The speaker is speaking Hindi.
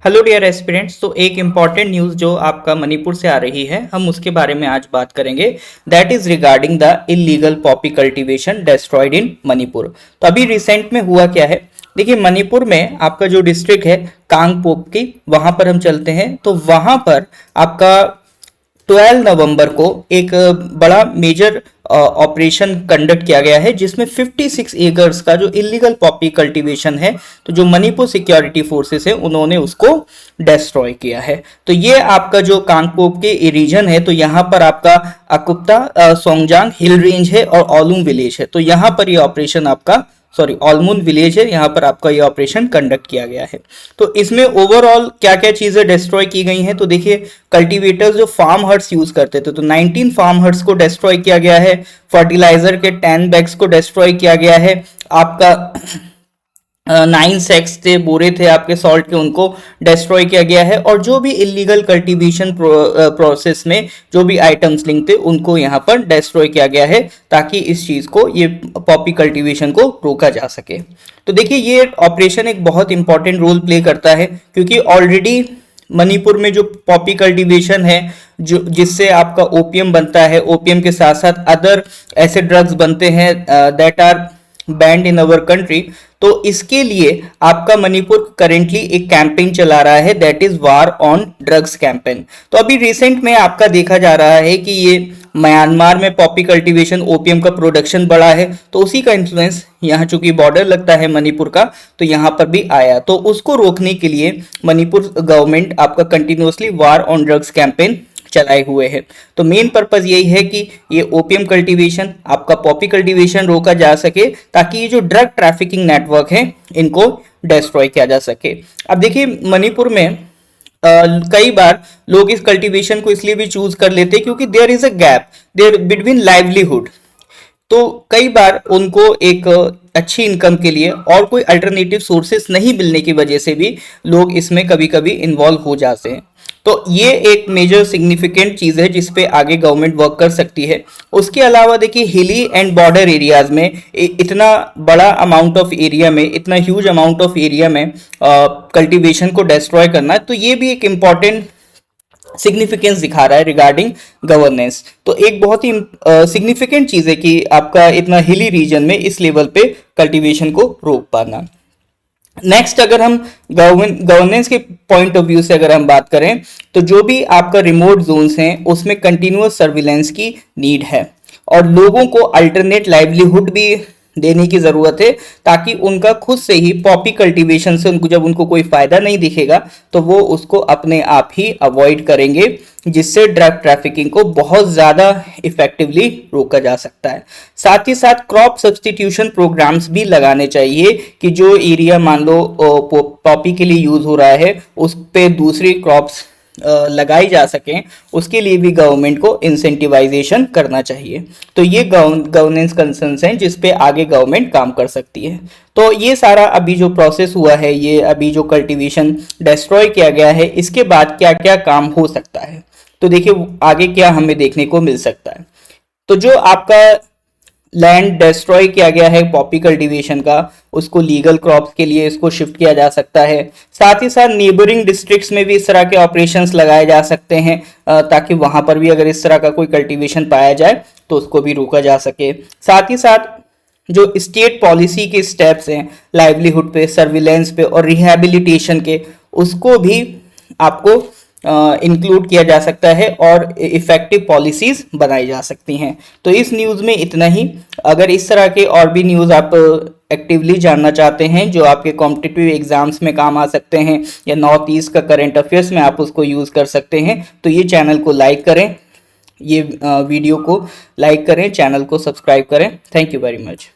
Hello dear aspirants. तो एक इम्पॉर्टेंट न्यूज़ जो आपका मणिपुर से आ रही है, हम उसके बारे में आज बात करेंगे। That is regarding the illegal poppy cultivation destroyed in Manipur. तो अभी रिसेंट में हुआ क्या है, देखिए मणिपुर में आपका जो डिस्ट्रिक्ट है कांगपोकपी, वहां पर हम चलते हैं तो वहां पर आपका 12 नवंबर को एक बड़ा मेजर ऑपरेशन कंडक्ट किया गया है, जिसमें 56 एकर्स का जो इलीगल पॉपी कल्टीवेशन है, तो जो मणिपुर सिक्योरिटी फोर्सेस है उन्होंने उसको डिस्ट्रॉय किया है। तो ये आपका जो कांगपोप के रीजन है, तो यहाँ पर आपका अकुप्ता सोंगजांग हिल रेंज है और ओलुम विलेज है। तो यहाँ पर ये ऑपरेशन आपका ऑलमुन विलेज है, यहाँ पर आपका ये ऑपरेशन कंडक्ट किया गया है। तो इसमें ओवरऑल क्या क्या चीजें डिस्ट्रॉय की गई हैं, तो देखिए कल्टीवेटर्स जो फार्म हट्स यूज करते थे, तो 19 फार्म हट्स को डिस्ट्रॉय किया गया है। फर्टिलाइजर के 10 बैग्स को डिस्ट्रॉय किया गया है। आपका 9 सैक्स थे, बोरे थे आपके सॉल्ट के, उनको डिस्ट्रॉय किया गया है। और जो भी इलीगल कल्टीवेशन प्रोसेस में जो भी आइटम्स लिंक थे उनको यहाँ पर डिस्ट्रॉय किया गया है, ताकि इस चीज को, ये पॉपी कल्टीवेशन को रोका जा सके। तो देखिए ये ऑपरेशन एक बहुत इंपॉर्टेंट रोल प्ले करता है, क्योंकि ऑलरेडी मणिपुर में जो पॉपी कल्टीवेशन है, जो जिससे आपका ओपियम बनता है, ओपियम के साथ साथ अदर ऐसे ड्रग्स बनते हैं that are banned in our country. तो इसके लिए आपका मणिपुर करेंटली एक कैंपेन चला रहा है, that is war on drugs campaign. तो अभी रिसेंट में आपका देखा जा रहा है कि ये म्यांमार में पॉपी कल्टीवेशन, ओपियम का प्रोडक्शन बढ़ा है, तो उसी का इन्फ्लुएंस यहाँ चूंकि बॉर्डर लगता है मणिपुर का, तो यहाँ पर भी आया। तो उसको रोकने के लिए मणिपुर गवर्नमेंट आपका continuously war on drugs campaign चलाए हुए हैं। तो मेन पर्पज यही है कि ये ओपियम कल्टीवेशन, आपका पॉपी कल्टीवेशन रोका जा सके, ताकि ये जो ड्रग ट्रैफिकिंग नेटवर्क है इनको डिस्ट्रॉय किया जा सके। अब देखिए मणिपुर में कई बार लोग इस कल्टीवेशन को इसलिए भी चूज कर लेते हैं क्योंकि there is a gap there between livelihood. तो कई बार उनको एक अच्छी इनकम के लिए और कोई अल्टरनेटिव सोर्सेस नहीं मिलने की वजह से भी लोग इसमें कभी कभी इन्वॉल्व हो जाते हैं। तो ये एक मेजर सिग्निफिकेंट चीज़ है जिस पे आगे गवर्नमेंट वर्क कर सकती है। उसके अलावा देखिए हिली एंड बॉर्डर एरियाज में इतना बड़ा अमाउंट ऑफ एरिया में, इतना ह्यूज अमाउंट ऑफ एरिया में कल्टीवेशन को डिस्ट्रॉय करना, तो ये भी एक इम्पॉर्टेंट सिग्निफिकेंस दिखा रहा है रिगार्डिंग गवर्नेंस। तो एक बहुत ही सिग्निफिकेंट चीज़ है कि आपका इतना हिली रीजन में इस लेवल पे कल्टीवेशन को रोक पाना। नेक्स्ट, अगर हम गवर्नेंस के पॉइंट ऑफ व्यू से अगर हम बात करें, तो जो भी आपका रिमोट जोन्स हैं उसमें कंटिन्यूअस सर्विलेंस की नीड है, और लोगों को अल्टरनेट लाइवलीहुड भी देने की जरूरत है, ताकि उनका खुद से ही पॉपी कल्टीवेशन से जब उनको कोई फायदा नहीं दिखेगा तो वो उसको अपने आप ही अवॉइड करेंगे, जिससे ड्रग ट्रैफिकिंग को बहुत ज्यादा इफेक्टिवली रोका जा सकता है। साथ ही साथ क्रॉप सब्सटीट्यूशन प्रोग्राम्स भी लगाने चाहिए, कि जो एरिया मान लो पॉपी के लिए यूज हो रहा है उस पे दूसरी क्रॉप्स लगाई जा सकें, उसके लिए भी गवर्नमेंट को इंसेंटिवाइजेशन करना चाहिए। तो ये गवर्नेंस कंसर्न्स हैं जिस पे आगे गवर्नमेंट काम कर सकती है। तो ये सारा अभी जो प्रोसेस हुआ है, ये अभी जो कल्टीवेशन डिस्ट्रॉय किया गया है, इसके बाद क्या क्या काम हो सकता है, तो देखिए आगे क्या हमें देखने को मिल सकता है। तो जो आपका लैंड डिस्ट्रॉय किया गया है पॉपी कल्टीवेशन का, उसको लीगल क्रॉप्स के लिए इसको शिफ्ट किया जा सकता है। साथ ही साथ नेबरिंग डिस्ट्रिक्ट्स में भी इस तरह के ऑपरेशंस लगाए जा सकते हैं, ताकि वहां पर भी अगर इस तरह का कोई कल्टीवेशन पाया जाए तो उसको भी रोका जा सके। साथ ही साथ जो स्टेट पॉलिसी के स्टेप्स हैं लाइवलीहुड पे, सर्विलेंस पे और रिहैबिलिटेशन के, उसको भी आपको इंक्लूड किया जा सकता है और इफेक्टिव पॉलिसीज बनाई जा सकती हैं। तो इस न्यूज़ में इतना ही। अगर इस तरह के और भी न्यूज़ आप एक्टिवली जानना चाहते हैं जो आपके कॉम्पिटिटिव एग्जाम्स में काम आ सकते हैं, या नॉर्थ ईस्ट का करंट अफेयर्स में आप उसको यूज़ कर सकते हैं, तो ये चैनल को लाइक करें, ये वीडियो को लाइक करें, चैनल को सब्सक्राइब करें। Thank you very much.